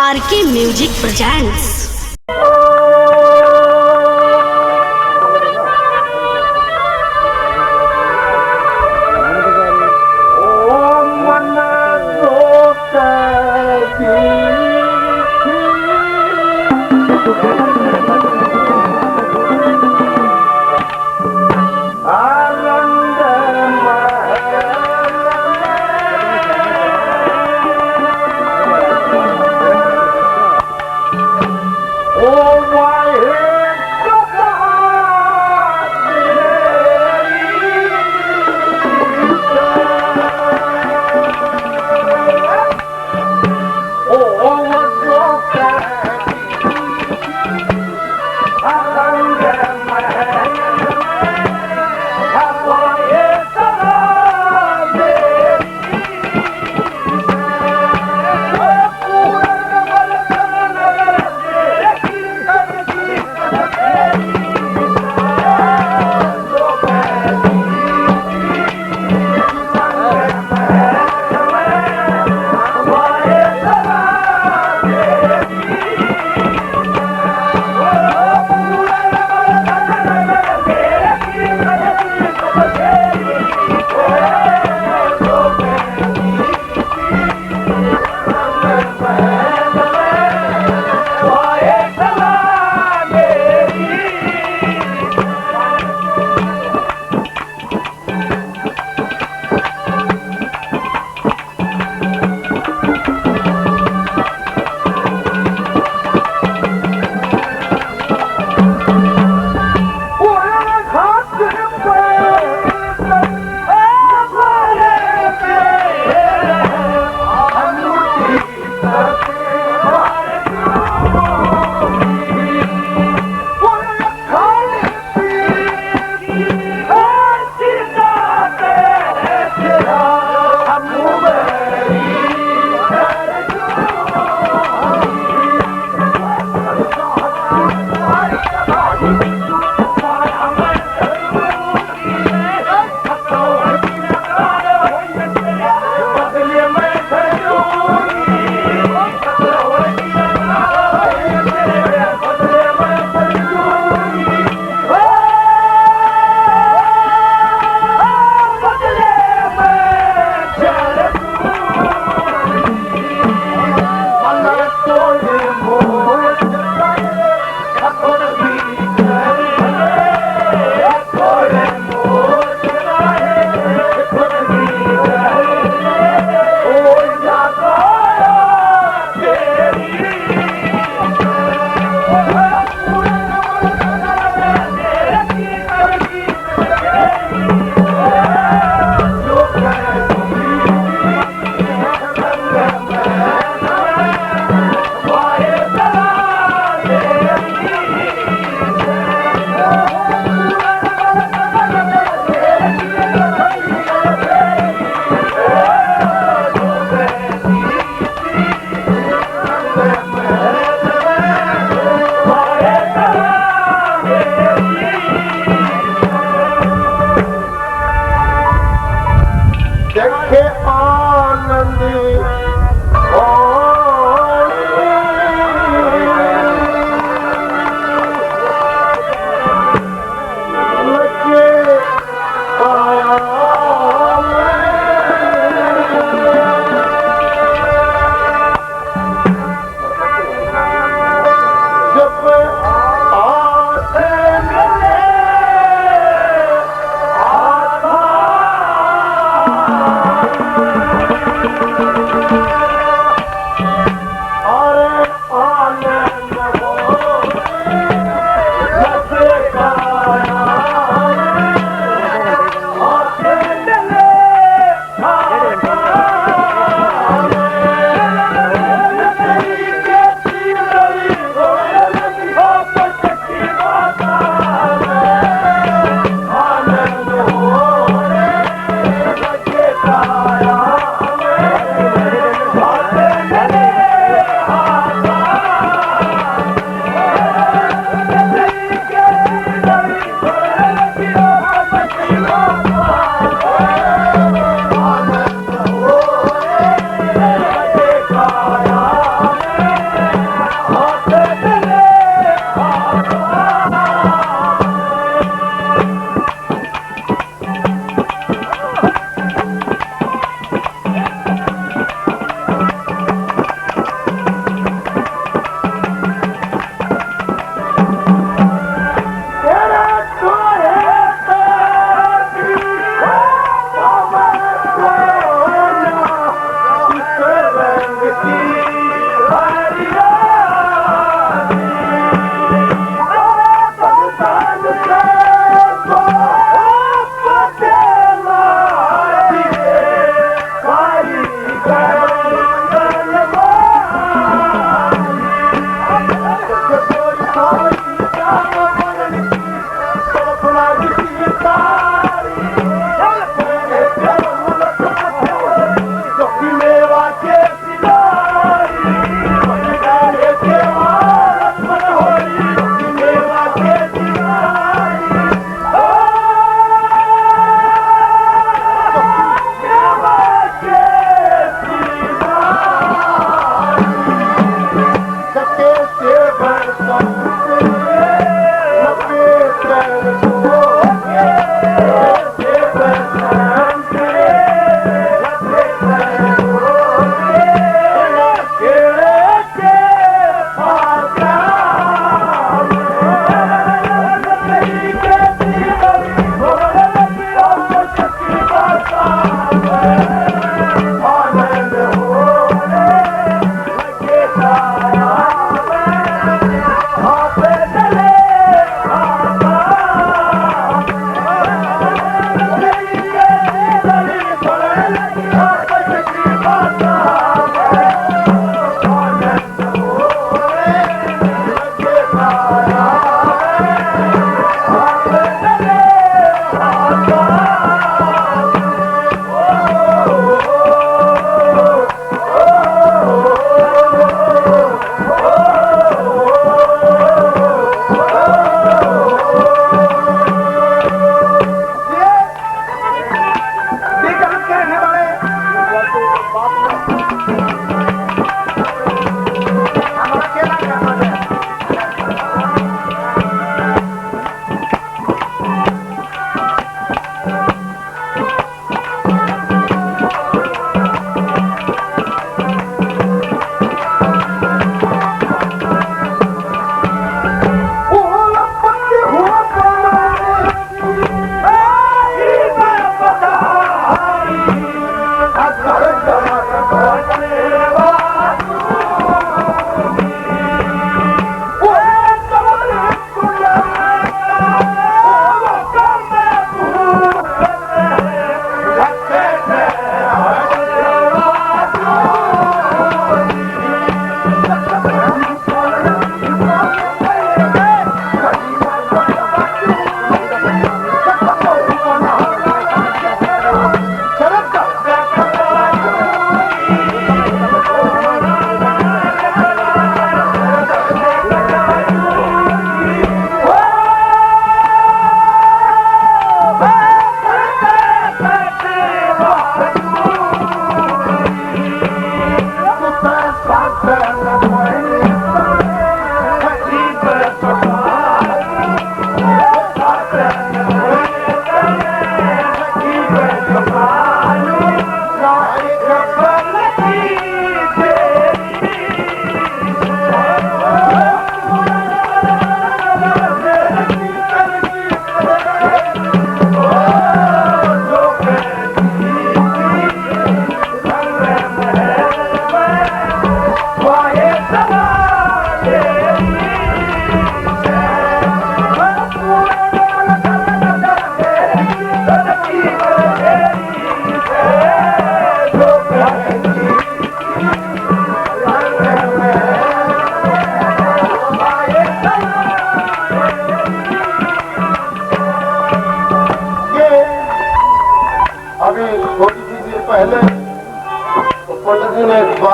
RK music presents.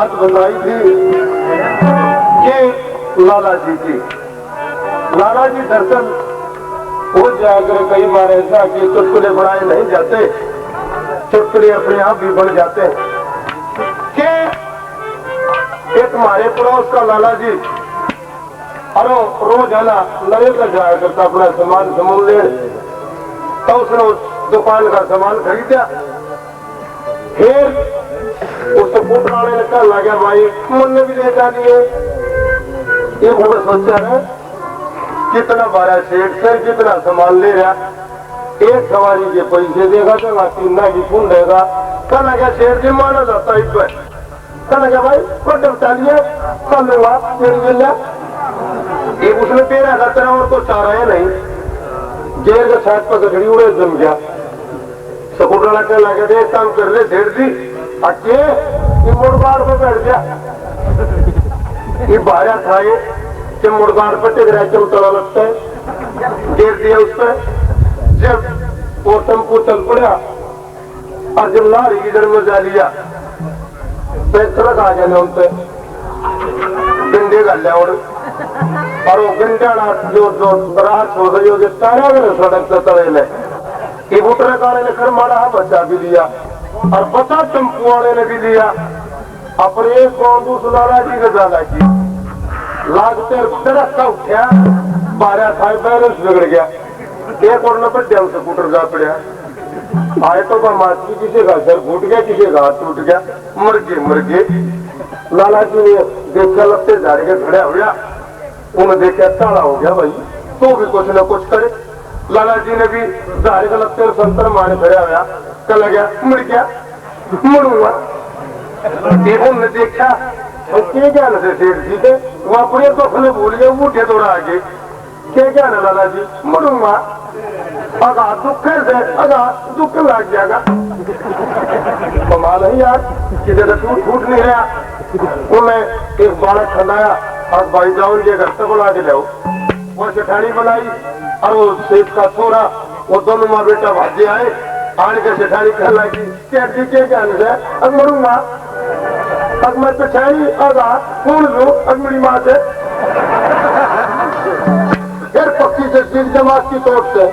बात बताई थी कि लाला जी दर्शन हो जाकर कई बार ऐसा कि चुटकुले बनाए नहीं जाते, चुटकुले अपने आप भी बन जाते हैं कि एक हमारे पड़ोस का लाला जी अरे रोज है ना नए का जाया करता अपना सामान समूह ले, तो उसने उस दुकान का सामान खरीदा। फिर उस स्कूटर वाले ने कहने लगा भाई मुन्ने भी ले जानी है। ये मैंने सोचा है कितना बारह सेठ से कितना सामान ले रहा, एक सवारी के पैसे देगा तो ना तीन की फूल देगा। कहने लगा सेठ जी माना जाता इस पर, कहने लगा भाई कोई डालिए कल लूंगा तेरी मिल एक उसने तेरा खतरा और तो चाह रहे नहीं जेल के साथ पर गठड़ी उड़े जम गया। स्कूटर वाला कहने लगा दे काम कर ले सेठ जी अच्छे मुड़गाड़ पे बैठ गया। ये बारह खाए कि मुड़गाड़ पर टिक रहा चमतला लगता है, गिर दिया उस पर। जब वो टेम्पो चल पड़ा और जब लारी इधर में जा लिया ट्रक आ गया उन पे गंडे का लिया और वो गंडा जो राह छोड़ रही हो तारा सड़क से तड़े ले बुटरे वाले ने फिर मारा बच्चा भी लिया और बच्चा टेम्पो वाले ने भी लिया। अपने कौन सुनारा जी ने ज्यादा की लागते ट्रक का उठा बारह था बैलेंस बिगड़ गया, एक और नंबर डैम से स्कूटर जा पड़ा। आए तो माची किसी का सर फूट गया, किसी का हाथ टूट गया, मर गए। लाला जी ने देखा लगते झाड़ी के खड़ा हो गया, उन्हें देखा ताड़ा हो गया भाई तो भी कुछ ना कुछ करे। लाला जी ने भी झाड़ी का लगते संतर मारे खड़ा होया, कल गया मुड़ूंगा। उन्होंने देखा के क्या न सेठ जी थे वहां पूरे तो फले भूल गए उठे थोड़ा आगे के क्या न लाला जी मुड़ूंगा अगा दुख से अगा दुख लग जाएगा। कमाल है यार किसी का छूट नहीं रहा। उन्हें एक बालक खंडाया और भाई जाओ ये घर से बुला के लाओ, वो सेठानी बनाई और वो सेठ का छोरा वो दोनों माँ बेटा भाजे आए आने के सेठानी कहने लगी सेठ जी के क्या है अब मरूंगा अब मैं पिछाड़ी अगा कौन लू अब मेरी माँ से फिर पक्की से सिर जमात की तोड़ से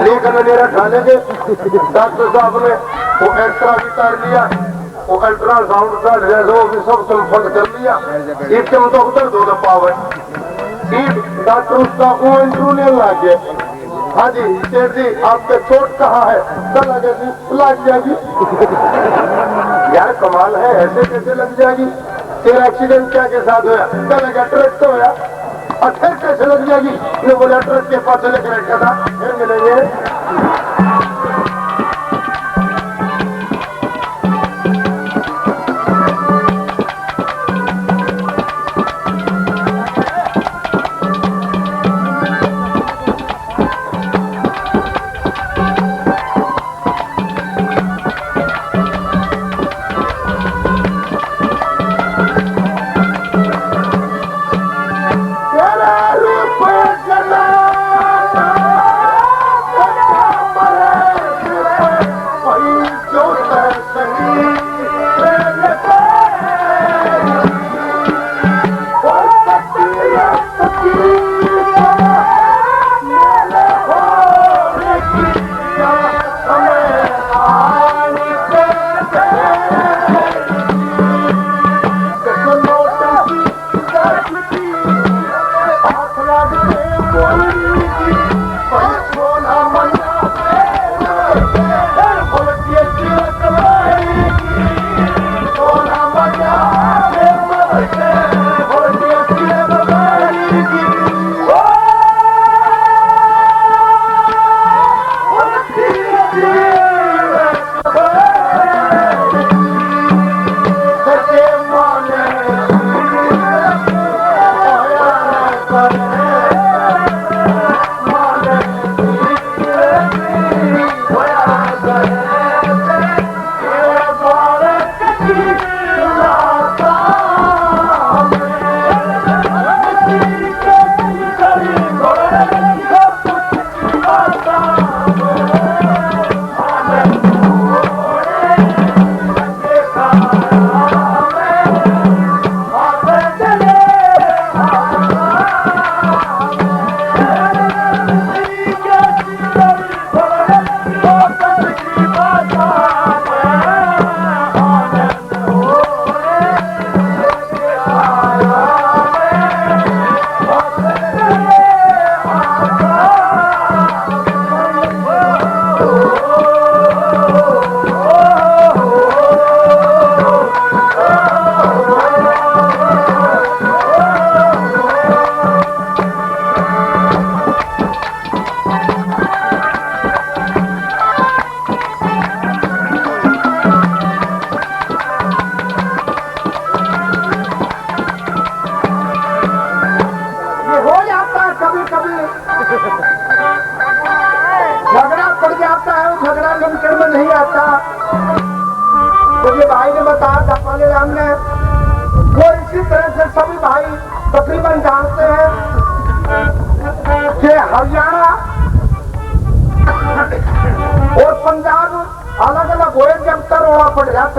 लेकर मेरा ठाने के डॉक्टर साहब ने वो एक्सरा भी कर लिया, वो अल्ट्रासाउंड का वो भी सब संफल कर लिया। एक डॉक्टर दो पावर डॉक्टर उसका वो इंटरव्यू लेने लग गया। हाँ जी सेठ जी आपके चोट कहाँ है, कल लगे जी लग जाएगी। यार कमाल है ऐसे कैसे लग जाएगी, तेरा एक्सीडेंट क्या के साथ होया, कल लगा ट्रक तो होया और फिर कैसे लग जाएगी। ने बोला ट्रक के पास लेकर रखा था फिर मिलेंगे।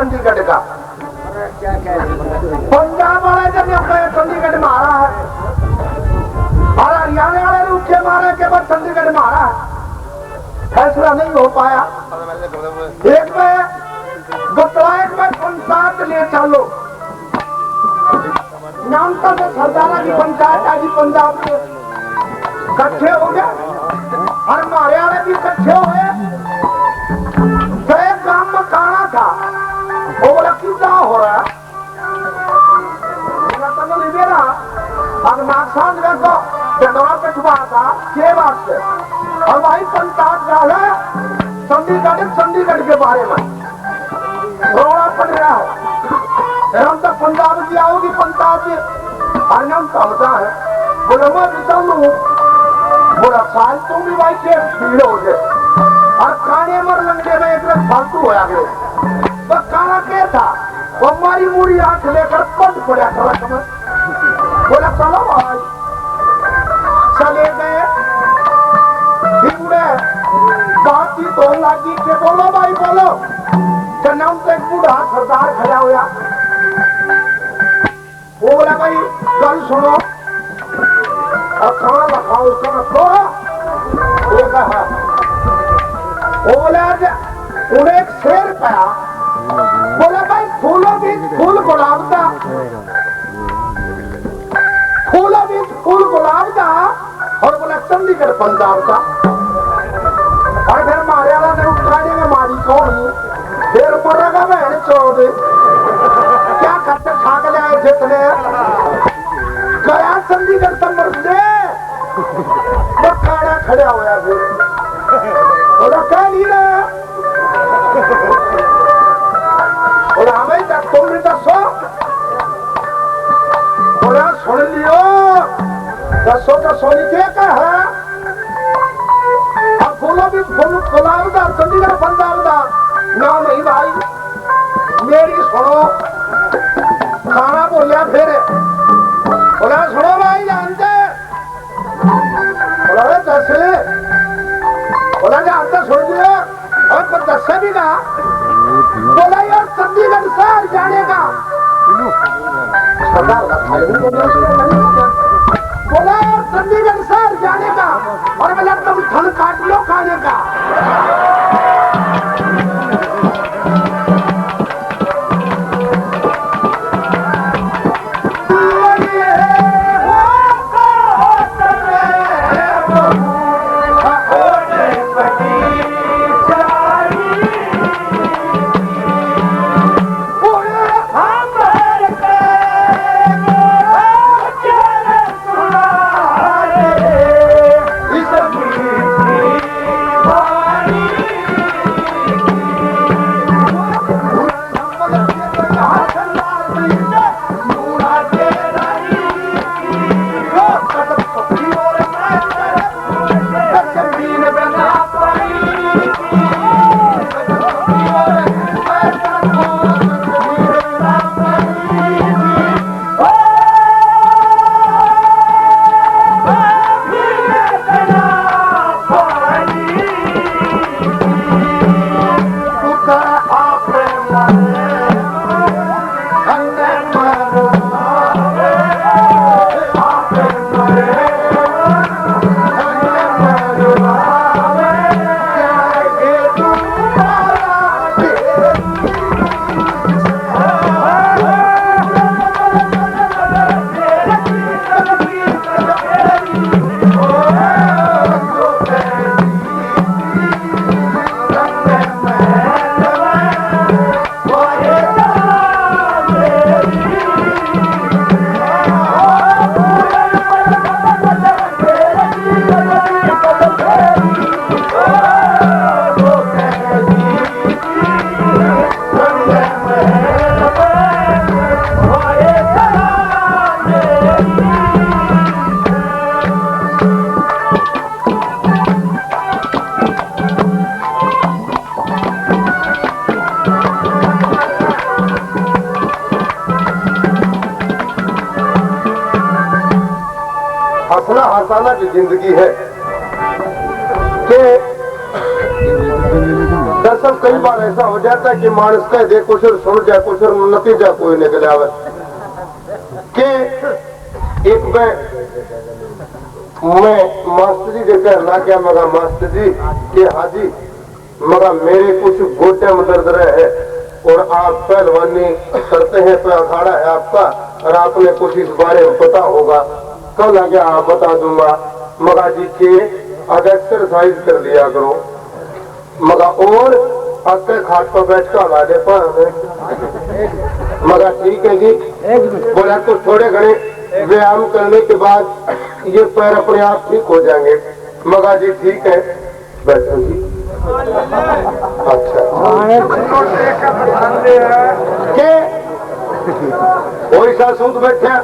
चंडीगढ़ का। पंजाब वाले जब चंडीगढ़ में आ रहा है और हरियाणा वाले रुखे मारे के बाद चंडीगढ़ में आ रहा है, फैसला नहीं हो पाया। एक में गतवाएं में पंचायत ले चलो, नामता से सरदारा की पंचायत आज पंजाब में इकट्ठे हो गए और हमारे वाले भी इकट्ठे हुए। तो एक गांव में खाना था, वो बोला कितना हो रहा है, अब नागसांझ में तो चंदवा पे छुपा था 6 बात से और वही पंचायत डाला चंडीगढ़ के बारे में रोड़ा पड़ रहा है। हम तक पंजाब की आओगी पंचायत और नाम कहता है, बोले मैं भी चलू, बोला साल तुम भी भाई के भीड़ हो गए और खाने मर लंगे में एक फालतू हो गए। तो खाना क्या था, वो हमारी मुड़ी आंख लेकर पट पड़ा ट्रक में, बोला चलो भाई, चले गए। बातचीत होने लगी के बोलो भाई बोलो, क्या नाम से एक बूढ़ा सरदार खड़ा हुआ, वो बोला भाई गल सुनो और खाना रखाओ उसका रखो। वो कहा, वो बोला उन्हें एक शेर पाया, बोला भाई फूलों भी फूल गुलाब का, फूलों भी फूल गुलाब का, और बोला चंडीगढ़ पंजाब का। और फिर मारे वाला ने उठाने में मारी कौन, फिर मरेगा बहन चौध, क्या खर्च खा के आए जितने गया चंडीगढ़ तक मरने वो खाना खड़ा होया, फिर बोला कह नहीं रहा, बोला हमें तुम भी दसो, बोला सुन लियो, दसो तो सोनी क्या कहा, अब बोलो भी गुलाब दा चंडीगढ़ पंजाब दा ना नहीं भाई, मेरी सुनो। खाना बोलिया फिर बोला सुनो भाई जानते, बोला दस, बोला जानते सुन लियो और पर दस भी ना, बोला यार चंडीगढ़ शहर जाने का, बोला यार चंडीगढ़ शहर जाने का, और बोला तुम धन काट लो खाने का। हंसना हंसाना की जिंदगी है कि दरअसल कई बार ऐसा हो जाता है कि मानस कह दे कुछ और सुन जाए कुछ और नतीजा कोई निकल आवे कि एक मैं मास्टर जी के कहना क्या मगा मास्टर जी के हाजी मगा मेरे कुछ गोटे में दर्द रहे और आप पहलवानी करते हैं तो अखाड़ा है आपका और आपने कुछ इस बारे में पता होगा कल आगे आप बता दूंगा मगा जी के अब एक्सरसाइज कर लिया करो मगा और आपके खाट पर बैठ कर वादे पर मगा ठीक है जी बोला तो थोड़े घड़े व्यायाम करने के बाद ये पैर अपने आप ठीक हो जाएंगे मगा जी ठीक है बैठो जी अच्छा वही सा सूद बैठे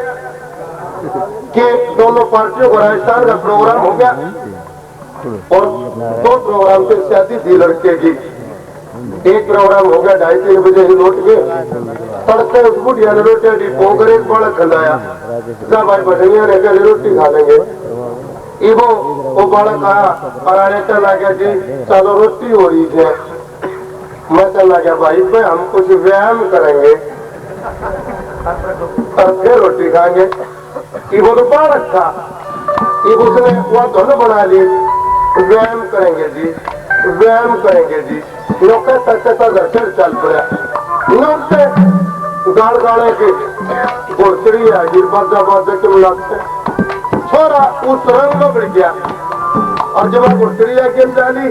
कि दोनों पार्टियों को राजस्थान का प्रोग्राम हो गया और दो प्रोग्राम के शादी थी लड़के की एक प्रोग्राम हो गया 2:30-3 बजे ही लौट के तड़के उस बुढ़िया ने रोटी पोकर एक बालक खिलाया जा भाई बटनिया ने कह रोटी खा लेंगे इबो वो बालक आया और आने चला गया जी चलो रोटी हो रही है मैं चला गया भाई पे हम कुछ व्यायाम करेंगे और फिर रोटी खाएंगे इबो तो बालक था इब उसने वह धुन बना ली व्यायाम करेंगे जी व्यायाम करेंगे जी लोग घर से चल पड़ा नौते गाड़ गाड़े के घोड़चड़ी है जी बाजा बाजा के मुलाक से छोरा उस रंग में बढ़ गया और जब घोड़चड़िया गेम डाली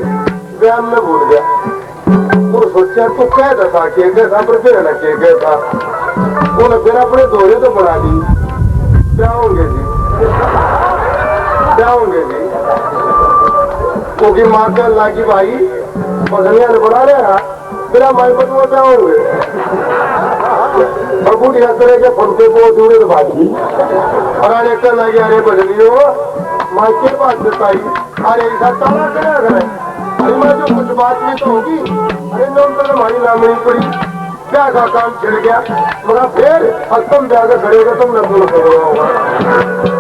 व्यायाम में भूल गया वो सोचा तो कह दफा किए गए था पर फिर न किए गए था उन्हें फिर अपने दोहरे तो बना ली क्या होंगे जी क्या होंगे जी क्योंकि माँ के अल्लाह की भाई पसलियां ने बना रहा मेरा माई बदुआ क्या होंगे और बुढ़िया तरह के फंके को दूर भागी और अरे कहना कि अरे बदलियो माई के बात बताई अरे ऐसा ताला क्या करे अरे मैं जो कुछ बात भी तो होगी अरे नौम तक हमारी नामनी पड़ी क्या का काम छिड़ गया मगर फिर तुम जाकर खड़ेगा तुम न दूर करोगा होगा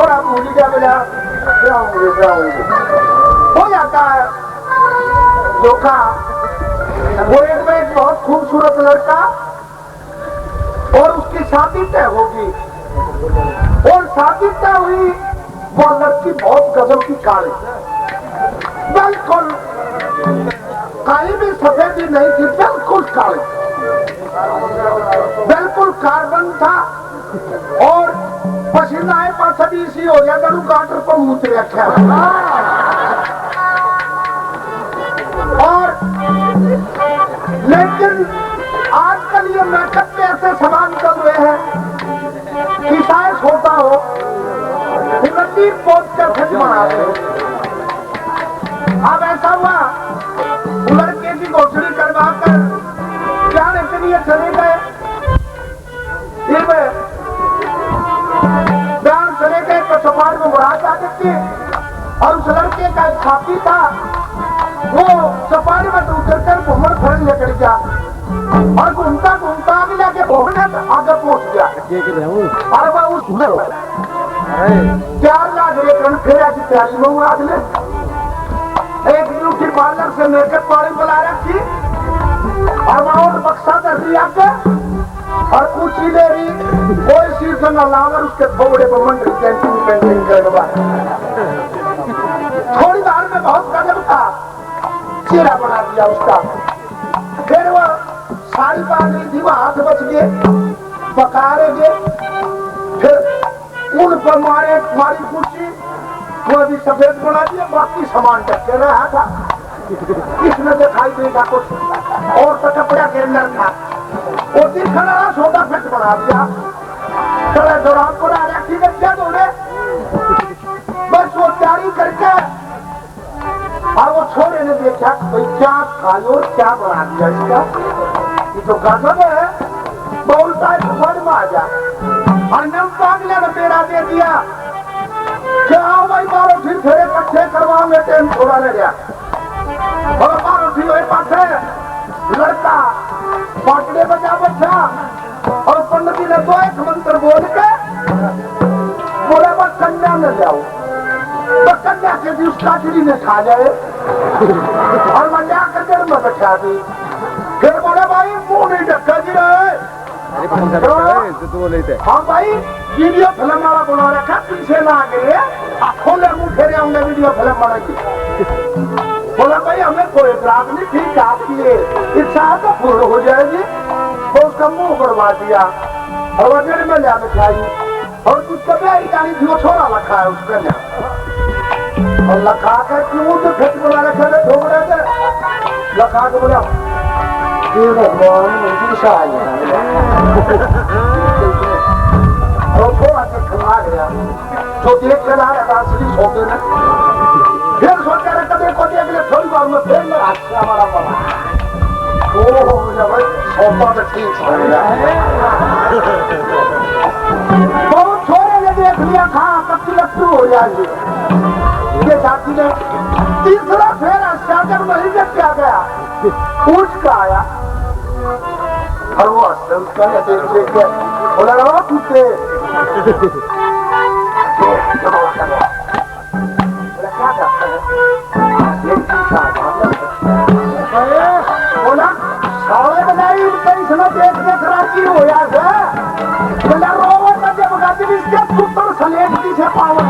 थोड़ा भूल गया बोला हो जाता है धोखा। वो एक बहुत खूबसूरत लड़का और उसकी शादी तय होगी और शादी तय हुई। वो लड़की बहुत गजब की काली, बिल्कुल काली भी सफेदी नहीं थी, बिल्कुल काली, बिल्कुल कार्बन था और पसीना है पाछड़ी सी हो गया गरु काटर पर मुंह रखा। और लेकिन आजकल ये मेकअप के ऐसे सामान कर रहे हैं कि शायद होता हो नदी पोत कर फिर बना रहे। अब ऐसा हुआ लड़के की घोषणी करवा कर जाने के लिए चले गए। ब्याह चले गए तो सफार में मुराद आ जाती और उस लड़के का एक साथी था, वो सफारी में उतर कर घूमर फिर निकल गया और घूमता घूमता आगे जाके घूमने आगे पहुंच गया। और वह उस 4 लाख रेकन फेरा की तैयारी में आगले एक ब्यूटी पार्लर से मेकअप वाली बुला रखी और वहां बक्सा कर दिया और पूछी ले रही कोई चीज न लावर उसके थोड़े पर मंडी पेंटिंग करवा। थोड़ी देर में बहुत गजब था, चेहरा बना दिया उसका। फिर वो साड़ी बांध रही थी, वो हाथ बच गए पकारे गए। फिर उन पर मारी कुर्सी वो अभी सफेद बना दिया, बाकी सामान टक्के रहा था। इसमें दिखाई देगा कुछ और तो कपड़ा के अंदर था, वो दिन खड़ा सोडा फिट बना दिया। चले दौरान को रखी बच्चा दोने बस वो तैयारी करके और वो छोरे ने देखा भाई क्या खायो क्या बना दिया इसका, ये तो गजब है। बोलता है समझ में आ जा और नम पागले ने पेड़ा दे दिया। क्या भाई मारो फिर इकट्ठे करवाओगे टाइम थोड़ा ले गया और मारो फिर पास है लड़का पाटने बजा बच्चा और पंडित जी ने 2 एक मंत्र बोल के बोले बस कन्या न जाओ, तो कन्या के भी उस काटरी ने खा जाए और मैं जाकर घर में बैठा दी। फिर बोले भाई मुंह नहीं ढक्का जी रहे। हाँ भाई वीडियो फिल्म वाला बना रखा, पीछे ना गए खोले मुंह फेरे हमने वीडियो फिल्म बनाई। बोला भाई हमें कोई एतराज नहीं, ठीक है आपकी इच्छा तो पूर्ण हो जाएगी। तो उसका मुंह बढ़वा दिया और वजन में ले मिठाई और कुछ कभी जानी थी वो छोरा रखा है उसका और लखा कर क्यों तो फिट बना रखा है ठोक रहे थे। लखा के बोला भगवान मुझे सहाय और थोड़ा सा खिला गया तो देख कर आ रहा असली सोते ना। फिर सोचा रखा देखो देख ले थोड़ी बार में फिर मैं हाथ हमारा बना भाई सोता तो ठीक बहुत छोरे ने देख लिया खा कच्ची लट्टू हो जाएंगे। ये साथी ने तीसरा फेरा सागर वही जब क्या गया पूछ का आया और वो उसका देख के बोला रहा टूटे क्या करता है बोला साले बनाई इसमें देख देख राजी हो जाए बोला रोबोट का जब गाती इसके सुपर सलेट की से पावर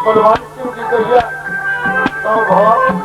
बलवान सिंह जी कहिया तो बहुत